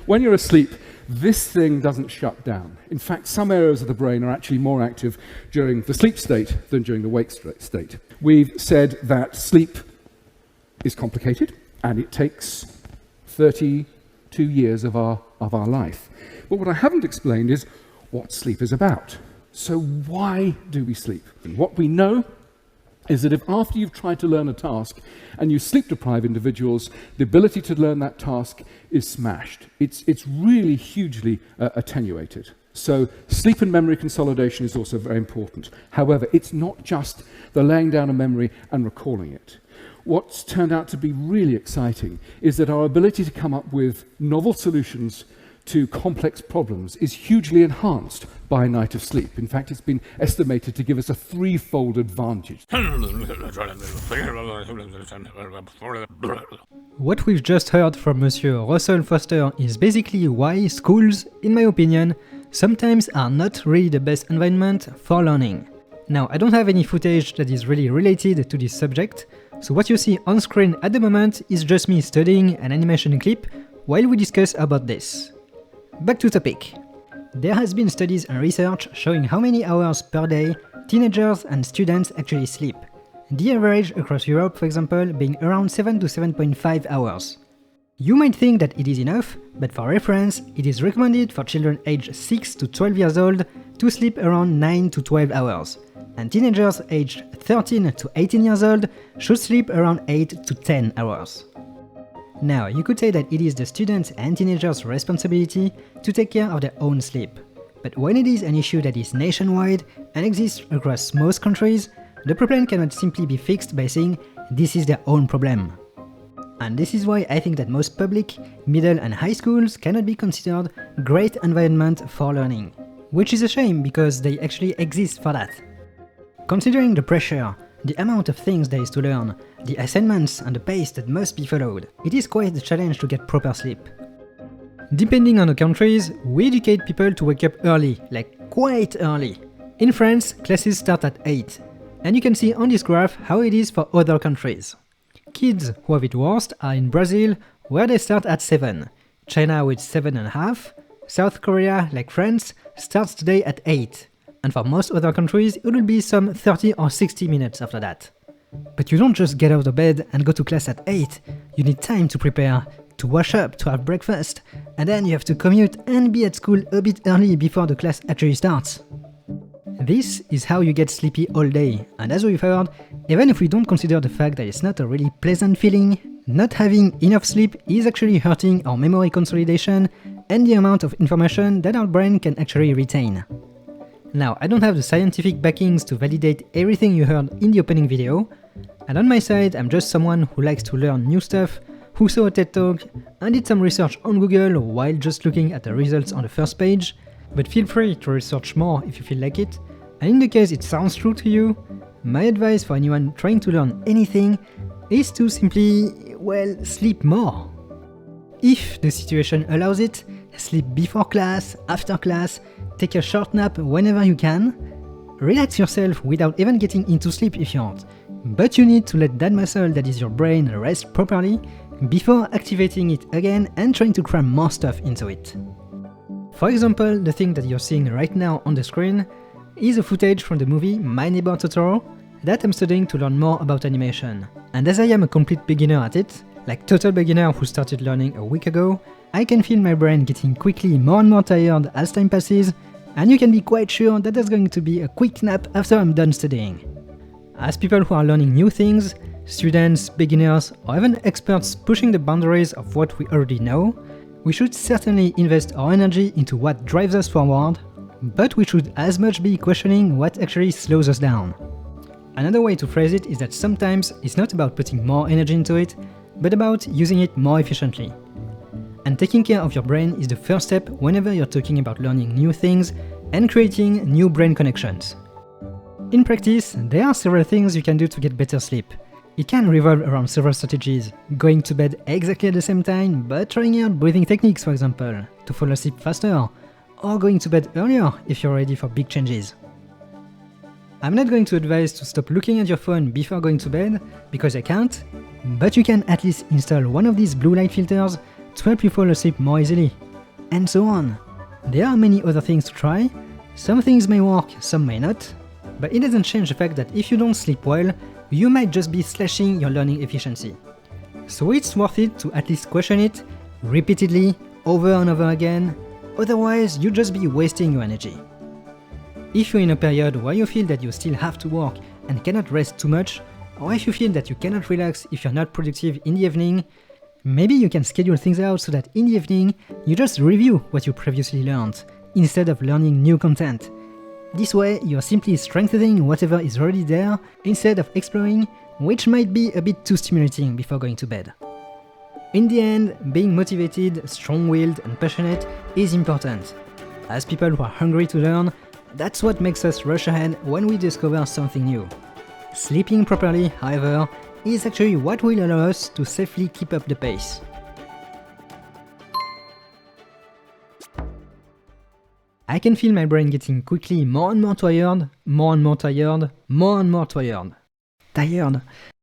when you're asleep, this thing doesn't shut down. In fact, some areas of the brain are actually more active during the sleep state than during the wake state. We've said that sleep is complicated, and it takes 32 years of our life. But what I haven't explained is what sleep is about. So why do we sleep? And what we know is that if after you've tried to learn a task and you sleep-deprive individuals, the ability to learn that task is smashed. It's really hugely attenuated. So sleep and memory consolidation is also very important. However, it's not just the laying down of memory and recalling it. What's turned out to be really exciting is that our ability to come up with novel solutions to complex problems is hugely enhanced by a night of sleep. In fact, it's been estimated to give us a threefold advantage. What we've just heard from Monsieur Russell Foster is basically why schools, in my opinion, sometimes are not really the best environment for learning. Now, I don't have any footage that is really related to this subject, so what you see on screen at the moment is just me studying an animation clip while we discuss about this. Back to topic. There has been studies and research showing how many hours per day teenagers and students actually sleep. The average across Europe, for example, being around 7 to 7.5 hours. You might think that it is enough, but for reference, it is recommended for children aged 6 to 12 years old to sleep around 9 to 12 hours, and teenagers aged 13 to 18 years old should sleep around 8 to 10 hours. Now, you could say that it is the students' and teenagers' responsibility to take care of their own sleep. But when it is an issue that is nationwide and exists across most countries, the problem cannot simply be fixed by saying this is their own problem. And this is why I think that most public, middle and high schools cannot be considered great environment for learning. Which is a shame because they actually exist for that. Considering the pressure, the amount of things there is to learn, the assignments and the pace that must be followed, it is quite a challenge to get proper sleep. Depending on the countries, we educate people to wake up early, like quite early. In France, classes start at 8, and you can see on this graph how it is for other countries. Kids who have it worst are in Brazil, where they start at 7, China with 7.5, South Korea, like France, starts today at 8. And for most other countries, it will be some 30 or 60 minutes after that. But you don't just get out of bed and go to class at 8, you need time to prepare, to wash up, to have breakfast, and then you have to commute and be at school a bit early before the class actually starts. This is how you get sleepy all day, and as we've heard, even if we don't consider the fact that it's not a really pleasant feeling, not having enough sleep is actually hurting our memory consolidation and the amount of information that our brain can actually retain. Now, I don't have the scientific backings to validate everything you heard in the opening video, and on my side I'm just someone who likes to learn new stuff, who saw a TED Talk and did some research on Google while just looking at the results on the first page, but feel free to research more if you feel like it, and in the case it sounds true to you, my advice for anyone trying to learn anything is to simply, well, sleep more. If the situation allows it, sleep before class, after class, take a short nap whenever you can, relax yourself without even getting into sleep if you want, but you need to let that muscle that is your brain rest properly before activating it again and trying to cram more stuff into it. For example, the thing that you're seeing right now on the screen is a footage from the movie My Neighbor Totoro that I'm studying to learn more about animation. And as I am a complete beginner at it, like total beginner who started learning a week ago, I can feel my brain getting quickly more and more tired as time passes, and you can be quite sure that there's going to be a quick nap after I'm done studying. As people who are learning new things, students, beginners, or even experts pushing the boundaries of what we already know, we should certainly invest our energy into what drives us forward, but we should as much be questioning what actually slows us down. Another way to phrase it is that sometimes it's not about putting more energy into it, but about using it more efficiently. And taking care of your brain is the first step whenever you're talking about learning new things and creating new brain connections. In practice, there are several things you can do to get better sleep. It can revolve around several strategies, going to bed exactly at the same time, but trying out breathing techniques, for example, to fall asleep faster, or going to bed earlier if you're ready for big changes. I'm not going to advise to stop looking at your phone before going to bed, because I can't, but you can at least install one of these blue light filters to help you fall asleep more easily. and so on. There are many other things to try. Some things may work, some may not, but it doesn't change the fact that if you don't sleep well, you might just be slashing your learning efficiency. So it's worth it to at least question it repeatedly, over and over again, otherwise you'll just be wasting your energy. If you're in a period where you feel that you still have to work and cannot rest too much, or if you feel that you cannot relax if you're not productive in the evening, maybe you can schedule things out so that in the evening you just review what you previously learned, instead of learning new content. This way you're simply strengthening whatever is already there, instead of exploring, which might be a bit too stimulating before going to bed. In the end, being motivated, strong-willed and passionate is important. As people who are hungry to learn, that's what makes us rush ahead when we discover something new. Sleeping properly, however, is actually what will allow us to safely keep up the pace. I can feel my brain getting quickly more and more tired, more and more tired, more and more tired. Tired.